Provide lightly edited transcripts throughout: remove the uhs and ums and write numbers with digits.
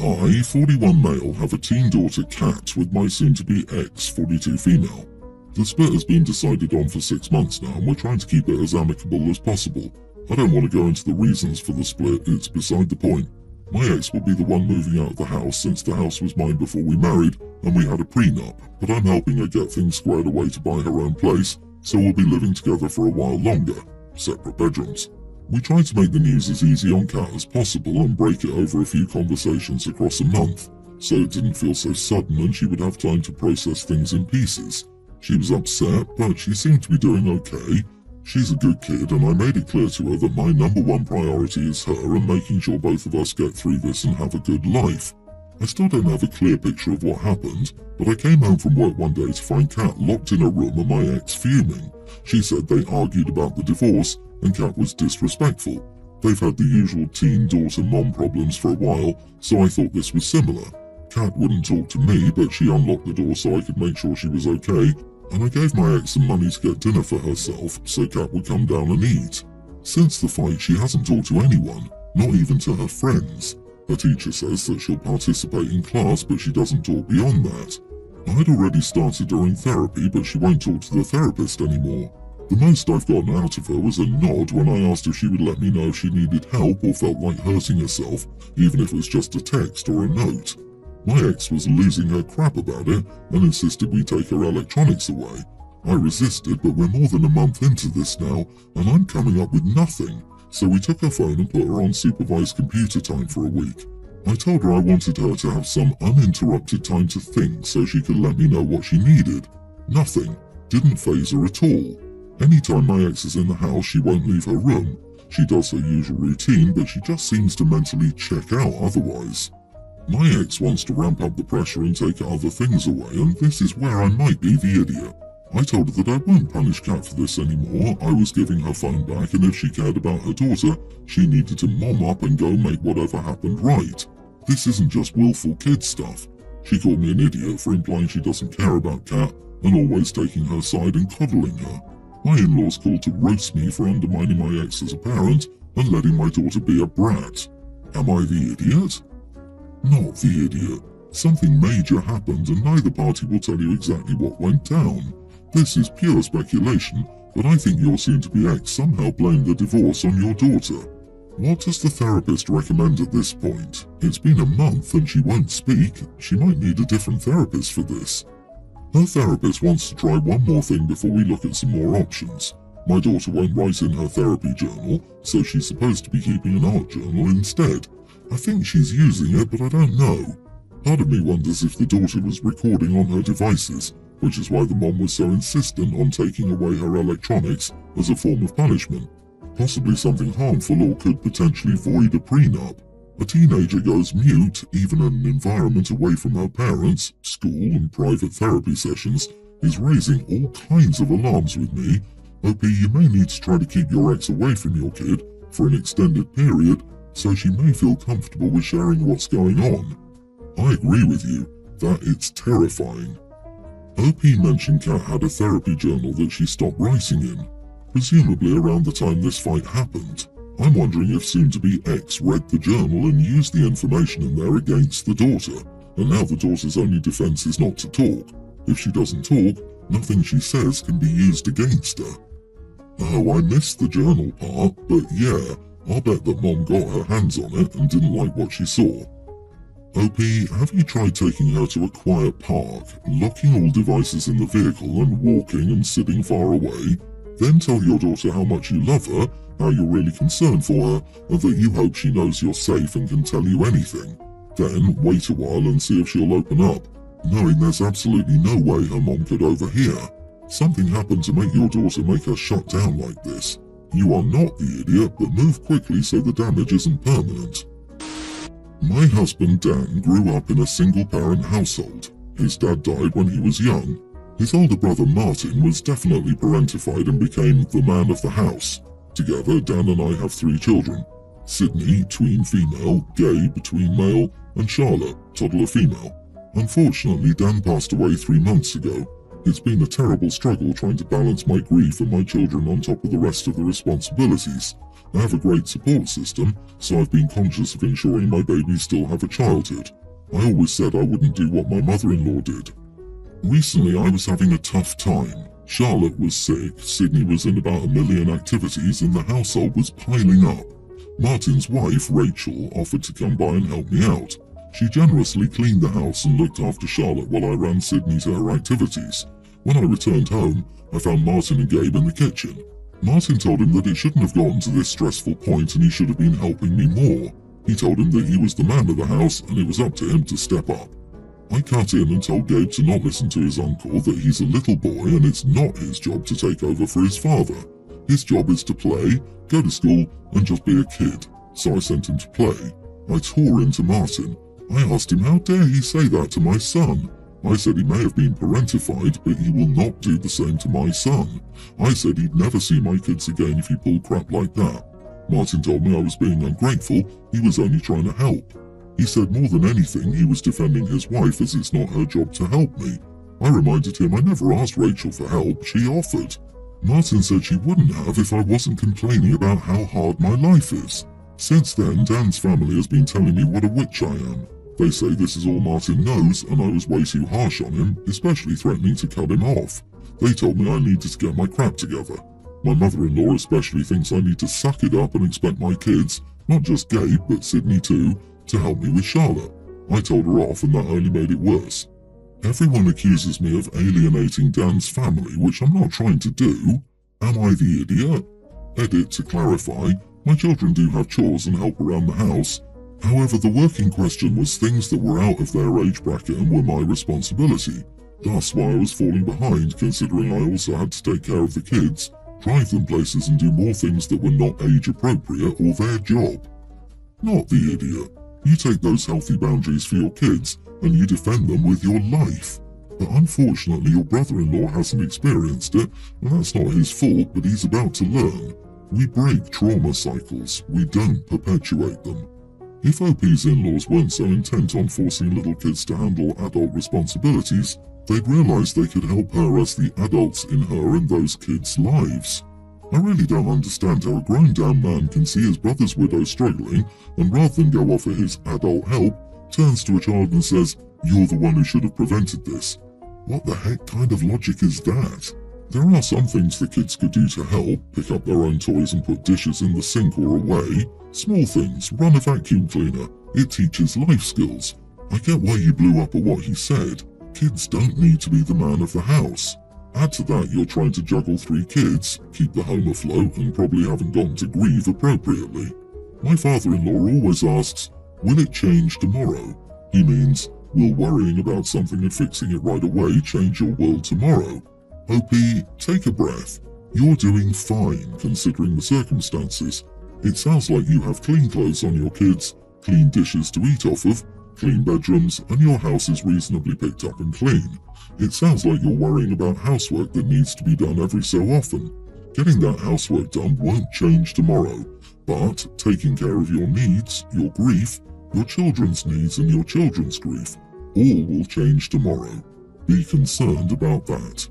I, 41 male, have a teen daughter Kat with my soon-to-be ex, 42 female. The split has been decided on for 6 months now and we're trying to keep it as amicable as possible. I don't want to go into the reasons for the split, it's beside the point. My ex will be the one moving out of the house since the house was mine before we married and we had a prenup, but I'm helping her get things squared away to buy her own place, so we'll be living together for a while longer, separate bedrooms. We tried to make the news as easy on Kat as possible and break it over a few conversations across a month, so it didn't feel so sudden and she would have time to process things in pieces. She was upset, but she seemed to be doing okay. She's a good kid and I made it clear to her that my #1 priority is her and making sure both of us get through this and have a good life. I still don't have a clear picture of what happened, but I came home from work one day to find Kat locked in a room and my ex fuming. She said they argued about the divorce and Kat was disrespectful. They've had the usual teen daughter-mom problems for a while, so I thought this was similar. Kat wouldn't talk to me, but she unlocked the door so I could make sure she was okay, and I gave my ex some money to get dinner for herself so Kat would come down and eat. Since the fight, she hasn't talked to anyone, not even to her friends. Her teacher says that she'll participate in class, but she doesn't talk beyond that. I'd already started during therapy, but she won't talk to the therapist anymore. The most I've gotten out of her was a nod when I asked if she would let me know if she needed help or felt like hurting herself, even if it was just a text or a note. My ex was losing her crap about it and insisted we take her electronics away. I resisted, but we're more than a month into this now and I'm coming up with nothing, so we took her phone and put her on supervised computer time for a week. I told her I wanted her to have some uninterrupted time to think so she could let me know what she needed. Nothing. Didn't faze her at all. Anytime my ex is in the house, she won't leave her room. She does her usual routine, but she just seems to mentally check out otherwise. My ex wants to ramp up the pressure and take other things away, and this is where I might be the idiot. I told her that I won't punish Kat for this anymore. I was giving her phone back, and if she cared about her daughter, she needed to mom up and go make whatever happened right. This isn't just willful kid stuff. She called me an idiot for implying she doesn't care about Kat and always taking her side and coddling her. My in-laws called to roast me for undermining my ex as a parent and letting my daughter be a brat. Am I the idiot? Not the idiot. Something major happened and neither party will tell you exactly what went down. This is pure speculation, but I think your soon-to-be ex somehow blamed the divorce on your daughter. What does the therapist recommend at this point? It's been a month and she won't speak. She might need a different therapist for this. Her therapist wants to try one more thing before we look at some more options. My daughter won't write in her therapy journal, so she's supposed to be keeping an art journal instead. I think she's using it, but I don't know. Part of me wonders if the daughter was recording on her devices, which is why the mom was so insistent on taking away her electronics as a form of punishment. Possibly something harmful or could potentially void a prenup. A teenager goes mute, even in an environment away from her parents, school and private therapy sessions, is raising all kinds of alarms with me. OP, you may need to try to keep your ex away from your kid for an extended period, so she may feel comfortable with sharing what's going on. I agree with you that it's terrifying. OP mentioned Kat had a therapy journal that she stopped writing in, presumably around the time this fight happened. I'm wondering if soon-to-be ex read the journal and used the information in there against the daughter, and now the daughter's only defense is not to talk. If she doesn't talk, nothing she says can be used against her. Oh, I missed the journal part, but yeah, I'll bet that Mom got her hands on it and didn't like what she saw. OP, have you tried taking her to a quiet park, locking all devices in the vehicle and walking and sitting far away? Then tell your daughter how much you love her, how you're really concerned for her, and that you hope she knows you're safe and can tell you anything. Then wait a while and see if she'll open up, knowing there's absolutely no way her mom could overhear. Something happened to make your daughter make her shut down like this. You are not the idiot, but move quickly so the damage isn't permanent. My husband Dan grew up in a single-parent household. His dad died when he was young. His older brother Martin was definitely parentified and became the man of the house. Together, Dan and I have 3 children. Sydney, tween female, Gabe, tween male, and Charlotte, toddler female. Unfortunately, Dan passed away 3 months ago. It's been a terrible struggle trying to balance my grief and my children on top of the rest of the responsibilities. I have a great support system, so I've been conscious of ensuring my babies still have a childhood. I always said I wouldn't do what my mother-in-law did. Recently I was having a tough time. Charlotte was sick, Sydney was in about a million activities, and the household was piling up. Martin's wife, Rachel, offered to come by and help me out. She generously cleaned the house and looked after Charlotte while I ran Sydney to her activities. When I returned home, I found Martin and Gabe in the kitchen. Martin told him that it shouldn't have gotten to this stressful point and he should have been helping me more. He told him that he was the man of the house and it was up to him to step up. I cut in and told Gabe to not listen to his uncle, that he's a little boy and it's not his job to take over for his father. His job is to play, go to school and just be a kid. So I sent him to play. I tore into Martin. I asked him how dare he say that to my son. I said he may have been parentified, but he will not do the same to my son. I said he'd never see my kids again if he pulled crap like that. Martin told me I was being ungrateful, he was only trying to help. He said more than anything he was defending his wife as it's not her job to help me. I reminded him I never asked Rachel for help, she offered. Martin said she wouldn't have if I wasn't complaining about how hard my life is. Since then, Dan's family has been telling me what a witch I am. They say this is all Martin knows and I was way too harsh on him, especially threatening to cut him off. They told me I needed to get my crap together. My mother-in-law especially thinks I need to suck it up and expect my kids, not just Gabe but Sydney too, to help me with Charlotte. I told her off and that only made it worse. Everyone accuses me of alienating Dan's family, which I'm not trying to do. Am I the idiot? Edit to clarify, my children do have chores and help around the house. However, the working question was things that were out of their age bracket and were my responsibility. That's why I was falling behind, considering I also had to take care of the kids, drive them places and do more things that were not age appropriate or their job. Not the idiot. You take those healthy boundaries for your kids and you defend them with your life. But unfortunately your brother-in-law hasn't experienced it, and that's not his fault, but he's about to learn. We break trauma cycles, we don't perpetuate them. If OP's in-laws weren't so intent on forcing little kids to handle adult responsibilities, they'd realise they could help her as the adults in her and those kids' lives. I really don't understand how a grown-down man can see his brother's widow struggling and rather than go offer his adult help, turns to a child and says, "You're the one who should have prevented this." What the heck kind of logic is that? There are some things the kids could do to help, pick up their own toys and put dishes in the sink or away. Small things, run a vacuum cleaner, it teaches life skills. I get why you blew up at what he said. Kids don't need to be the man of the house. Add to that you're trying to juggle 3 kids, keep the home afloat and probably haven't gotten to grieve appropriately. My father-in-law always asks, will it change tomorrow? He means, will worrying about something and fixing it right away change your world tomorrow? OP, take a breath. You're doing fine considering the circumstances. It sounds like you have clean clothes on your kids, clean dishes to eat off of, clean bedrooms, and your house is reasonably picked up and clean. It sounds like you're worrying about housework that needs to be done every so often. Getting that housework done won't change tomorrow, but taking care of your needs, your grief, your children's needs and your children's grief, all will change tomorrow. Be concerned about that.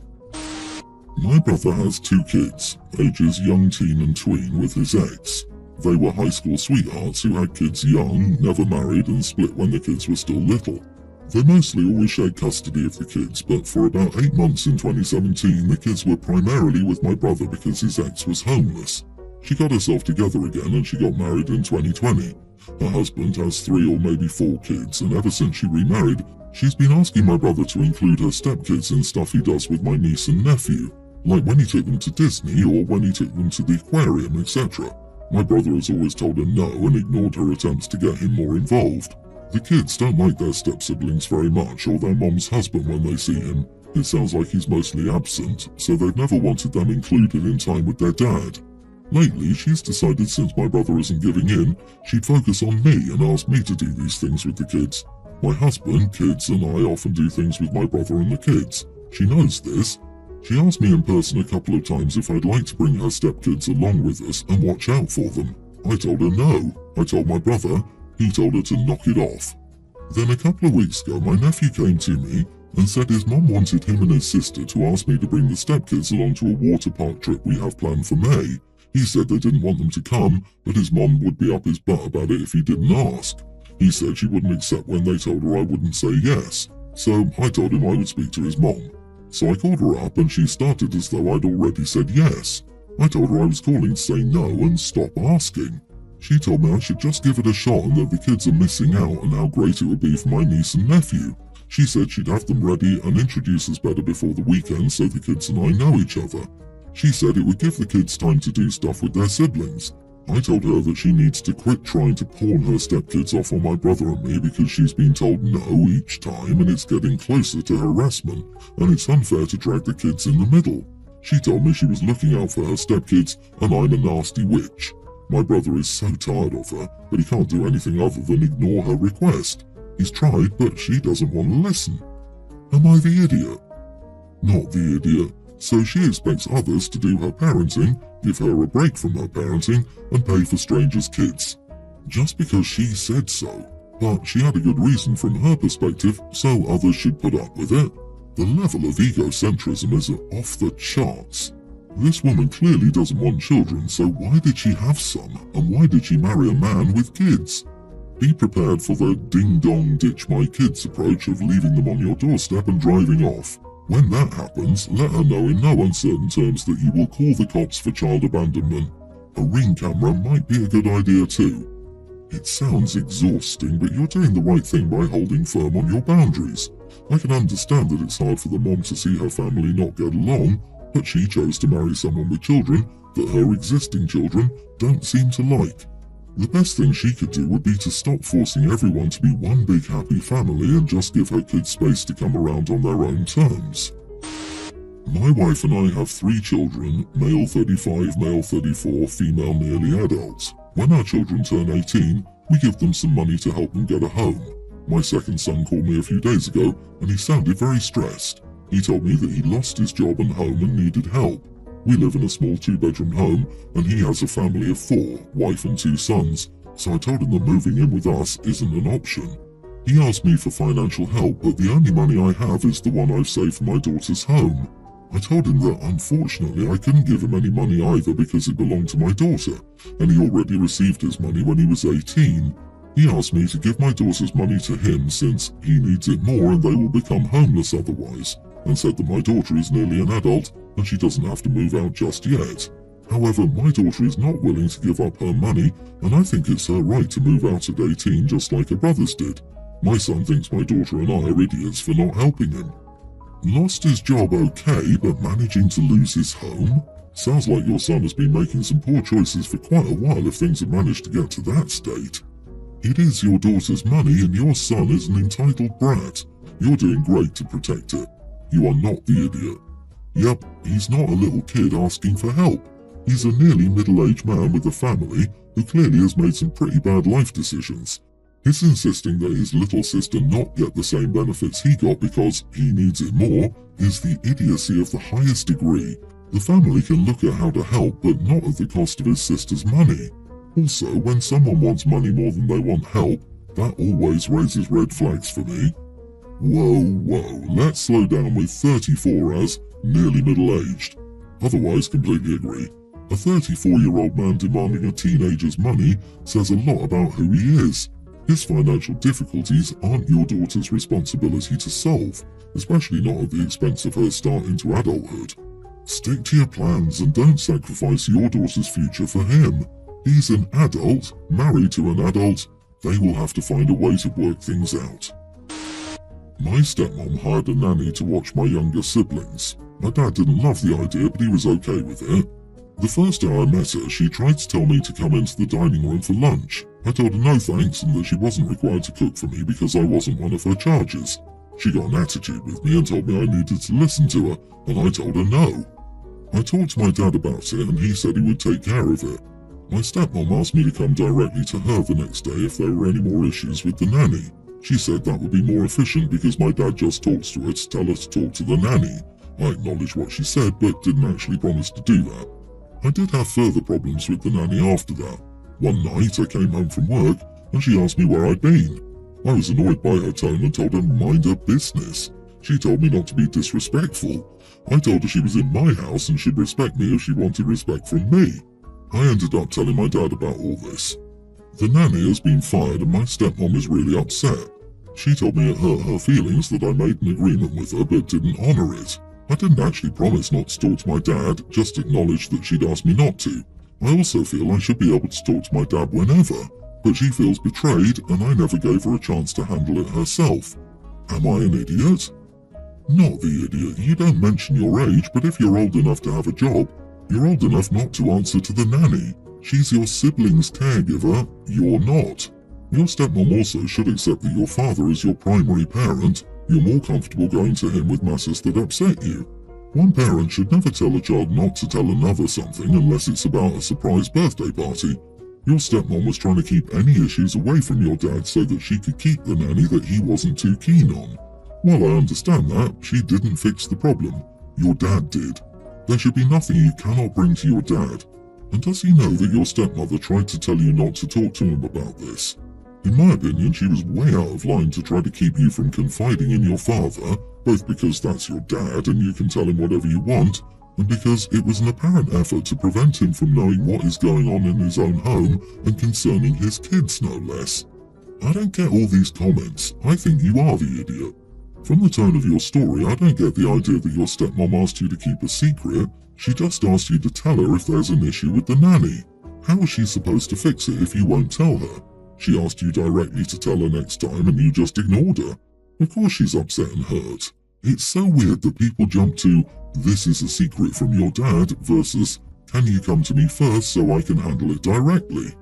My brother has 2 kids, ages young teen and tween, with his ex. They were high school sweethearts who had kids young, never married and split when the kids were still little. They mostly always shared custody of the kids, but for about 8 months in 2017 the kids were primarily with my brother because his ex was homeless. She got herself together again and she got married in 2020. Her husband has 3 or maybe 4 kids, and ever since she remarried, she's been asking my brother to include her stepkids in stuff he does with my niece and nephew, like when he took them to Disney or when he took them to the aquarium, etc. My brother has always told her no and ignored her attempts to get him more involved. The kids don't like their step-siblings very much or their mom's husband when they see him. It sounds like he's mostly absent, so they've never wanted them included in time with their dad. Lately, she's decided since my brother isn't giving in, she'd focus on me and ask me to do these things with the kids. My husband, kids, and I often do things with my brother and the kids. She knows this. She asked me in person a couple of times if I'd like to bring her stepkids along with us and watch out for them. I told her no. I told my brother. He told her to knock it off. Then a couple of weeks ago, my nephew came to me and said his mum wanted him and his sister to ask me to bring the stepkids along to a water park trip we have planned for May. He said they didn't want them to come, but his mom would be up his butt about it if he didn't ask. He said she wouldn't accept when they told her I wouldn't say yes, so I told him I would speak to his mom. So I called her up and she started as though I'd already said yes. I told her I was calling to say no and stop asking. She told me I should just give it a shot and that the kids are missing out and how great it would be for my niece and nephew. She said she'd have them ready and introduce us better before the weekend so the kids and I know each other. She said it would give the kids time to do stuff with their siblings. I told her that she needs to quit trying to pawn her stepkids off on my brother and me because she's been told no each time and it's getting closer to harassment and it's unfair to drag the kids in the middle. She told me she was looking out for her stepkids and I'm a nasty witch. My brother is so tired of her, but he can't do anything other than ignore her request. He's tried, but she doesn't want to listen. Am I the idiot? Not the idiot. So she expects others to do her parenting, give her a break from her parenting, and pay for strangers' kids. Just because she said so. But she had a good reason from her perspective, so others should put up with it. The level of egocentrism is off the charts. This woman clearly doesn't want children, so why did she have some? And why did she marry a man with kids? Be prepared for the ding-dong ditch my kids approach of leaving them on your doorstep and driving off. When that happens, let her know in no uncertain terms that you will call the cops for child abandonment. A ring camera might be a good idea too. It sounds exhausting, but you're doing the right thing by holding firm on your boundaries. I can understand that it's hard for the mom to see her family not get along, but she chose to marry someone with children that her existing children don't seem to like. The best thing she could do would be to stop forcing everyone to be one big happy family and just give her kids space to come around on their own terms. My wife and I have 3 children, male 35, male 34, female nearly adult. When our children turn 18, we give them some money to help them get a home. My second son called me a few days ago and he sounded very stressed. He told me that he lost his job and home and needed help. We live in a small 2-bedroom home and he has a family of 4, wife and 2 sons, so I told him that moving in with us isn't an option. He asked me for financial help, but the only money I have is the one I've saved for my daughter's home. I told him that unfortunately I couldn't give him any money either because it belonged to my daughter, and he already received his money when he was 18. He asked me to give my daughter's money to him since he needs it more and they will become homeless otherwise, and said that my daughter is nearly an adult and she doesn't have to move out just yet. However, my daughter is not willing to give up her money, and I think it's her right to move out at 18 just like her brothers did. My son thinks my daughter and I are idiots for not helping him. Lost his job okay, but managing to lose his home? Sounds like your son has been making some poor choices for quite a while if things have managed to get to that state. It is your daughter's money and your son is an entitled brat. You're doing great to protect it. You are not the idiot. Yep, he's not a little kid asking for help. He's a nearly middle-aged man with a family who clearly has made some pretty bad life decisions. His insisting that his little sister not get the same benefits he got because he needs it more is the idiocy of the highest degree. The family can look at how to help, but not at the cost of his sister's money. Also, when someone wants money more than they want help, that always raises red flags for me. Whoa, let's slow down with 34 as nearly middle-aged. Otherwise, completely agree. A 34-year-old man demanding a teenager's money says a lot about who he is. His financial difficulties aren't your daughter's responsibility to solve, especially not at the expense of her start into adulthood. Stick to your plans and don't sacrifice your daughter's future for him. He's an adult, married to an adult. They will have to find a way to work things out. My stepmom hired a nanny to watch my younger siblings. My dad didn't love the idea, but he was okay with it. The first day I met her, she tried to tell me to come into the dining room for lunch. I told her no thanks and that she wasn't required to cook for me because I wasn't one of her charges. She got an attitude with me and told me I needed to listen to her, and I told her no. I talked to my dad about it and he said he would take care of it. My stepmom asked me to come directly to her the next day if there were any more issues with the nanny. She said that would be more efficient because my dad just talks to her to tell her to talk to the nanny. I acknowledged what she said but didn't actually promise to do that. I did have further problems with the nanny after that. One night I came home from work and she asked me where I'd been. I was annoyed by her tone and told her mind her business. She told me not to be disrespectful. I told her she was in my house and should respect me if she wanted respect from me. I ended up telling my dad about all this. The nanny has been fired and my stepmom is really upset. She told me it hurt her feelings that I made an agreement with her but didn't honour it. I didn't actually promise not to talk to my dad, just acknowledged that she'd asked me not to. I also feel I should be able to talk to my dad whenever, but she feels betrayed and I never gave her a chance to handle it herself. Am I an idiot? Not the idiot. You don't mention your age, but if you're old enough to have a job, you're old enough not to answer to the nanny. She's your sibling's caregiver, you're not. Your stepmom also should accept that your father is your primary parent. You're more comfortable going to him with matters that upset you. One parent should never tell a child not to tell another something unless it's about a surprise birthday party. Your stepmom was trying to keep any issues away from your dad so that she could keep the nanny that he wasn't too keen on. While I understand that, she didn't fix the problem. Your dad did. There should be nothing you cannot bring to your dad. And does he know that your stepmother tried to tell you not to talk to him about this? In my opinion, she was way out of line to try to keep you from confiding in your father, both because that's your dad and you can tell him whatever you want, and because it was an apparent effort to prevent him from knowing what is going on in his own home and concerning his kids, no less. I don't get all these comments. I think you are the idiot. From the tone of your story, I don't get the idea that your stepmom asked you to keep a secret. She just asked you to tell her if there's an issue with the nanny. How is she supposed to fix it if you won't tell her? She asked you directly to tell her next time and you just ignored her. Of course she's upset and hurt. It's so weird that people jump to, this is a secret from your dad, versus, can you come to me first so I can handle it directly?